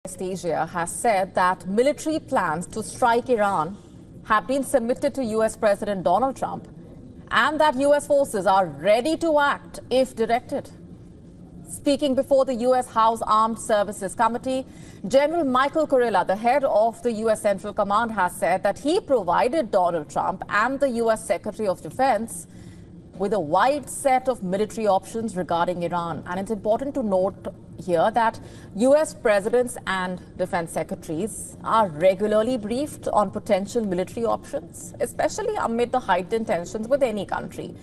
West Asia has said that military plans to strike Iran have been submitted to US President Donald Trump and that US forces are ready to act if directed. Speaking before the US House Armed Services Committee, General Michael Kurilla, the head of the US Central Command, has said that he provided Donald Trump and the US Secretary of Defense with a wide set of military options regarding Iran. And it's important to note here that US presidents and defense secretaries are regularly briefed on potential military options, especially amid the heightened tensions with any country.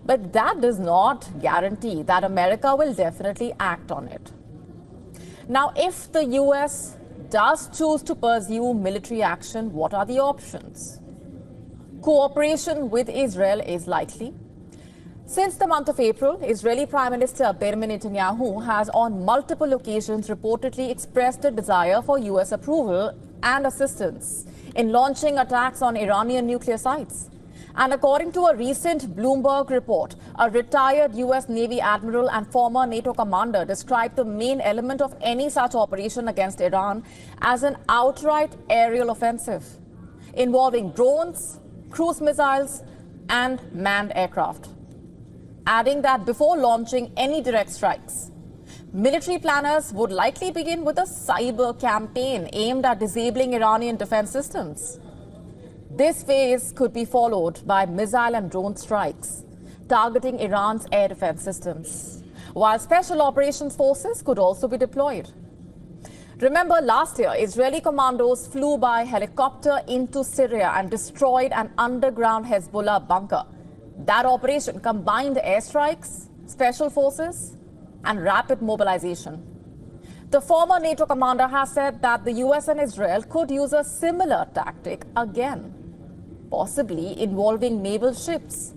But that does not guarantee that America will definitely act on it. Now, if the US does choose to pursue military action, what are the options? Cooperation with Israel is likely. Since the month of April, Israeli Prime Minister Benjamin Netanyahu has on multiple occasions reportedly expressed a desire for US approval and assistance in launching attacks on Iranian nuclear sites. And according to a recent Bloomberg report, a retired US Navy admiral and former NATO commander described the main element of any such operation against Iran as an outright aerial offensive involving drones, cruise missiles, and manned aircraft. Adding that before launching any direct strikes, military planners would likely begin with a cyber campaign aimed at disabling Iranian defense systems. This phase could be followed by missile and drone strikes targeting Iran's air defense systems, while special operations forces could also be deployed. Remember, last year, Israeli commandos flew by helicopter into Syria and destroyed an underground Hezbollah bunker. That operation combined airstrikes, special forces, and rapid mobilization. The former NATO commander has said that the US and Israel could use a similar tactic again, possibly involving naval ships,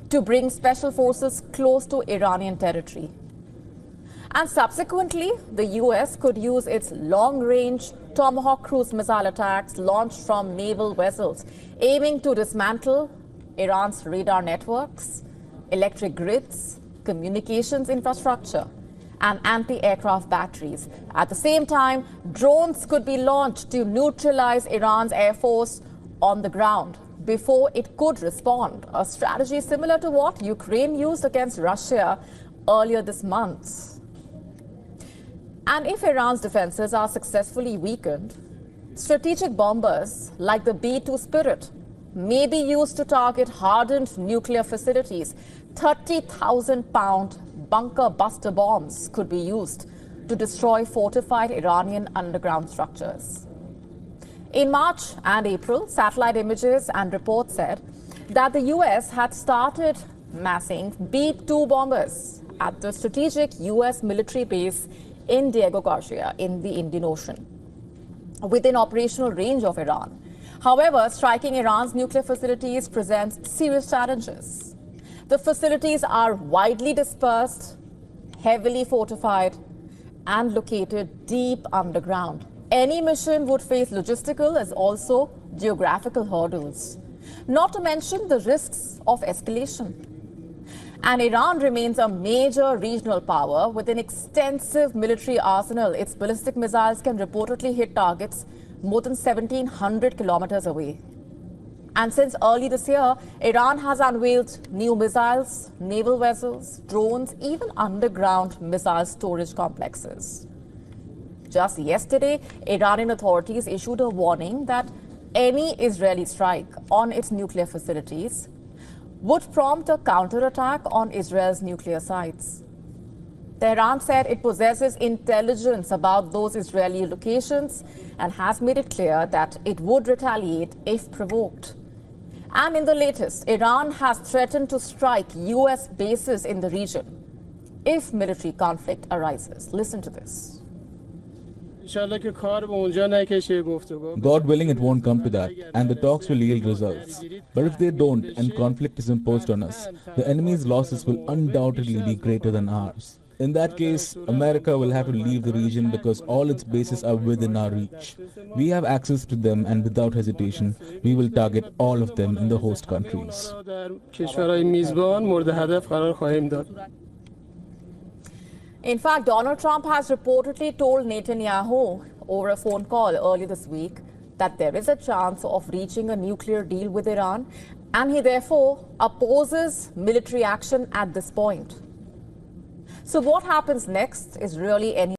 to bring special forces close to Iranian territory. And subsequently, the US could use its long-range Tomahawk cruise missile attacks launched from naval vessels, aiming to dismantle Iran's radar networks, electric grids, communications infrastructure, and anti-aircraft batteries. At the same time, drones could be launched to neutralize Iran's air force on the ground before it could respond, a strategy similar to what Ukraine used against Russia earlier this month. And if Iran's defenses are successfully weakened, strategic bombers like the B-2 Spirit may be used to target hardened nuclear facilities. 30,000-pound bunker buster bombs could be used to destroy fortified Iranian underground structures. In March and April, satellite images and reports said that the US had started massing B-2 bombers at the strategic US military base in Diego Garcia in the Indian Ocean, within operational range of Iran. However, striking Iran's nuclear facilities presents serious challenges. The facilities are widely dispersed, heavily fortified, and located deep underground. Any mission would face logistical as also geographical hurdles, not to mention the risks of escalation. And Iran remains a major regional power with an extensive military arsenal. Its ballistic missiles can reportedly hit targets more than 1,700 kilometers away. And since early this year, Iran has unveiled new missiles, naval vessels, drones, even underground missile storage complexes. Just yesterday, Iranian authorities issued a warning that any Israeli strike on its nuclear facilities would prompt a counterattack on Israel's nuclear sites. Tehran said it possesses intelligence about those Israeli locations and has made it clear that it would retaliate if provoked. And in the latest, Iran has threatened to strike US bases in the region if military conflict arises. Listen to this. God willing, it won't come to that, and the talks will yield results. But if they don't, and conflict is imposed on us, the enemy's losses will undoubtedly be greater than ours. In that case, America will have to leave the region because all its bases are within our reach. We have access to them, and without hesitation, we will target all of them in the host countries. In fact, Donald Trump has reportedly told Netanyahu over a phone call earlier this week that there is a chance of reaching a nuclear deal with Iran, and he therefore opposes military action at this point. So what happens next is really any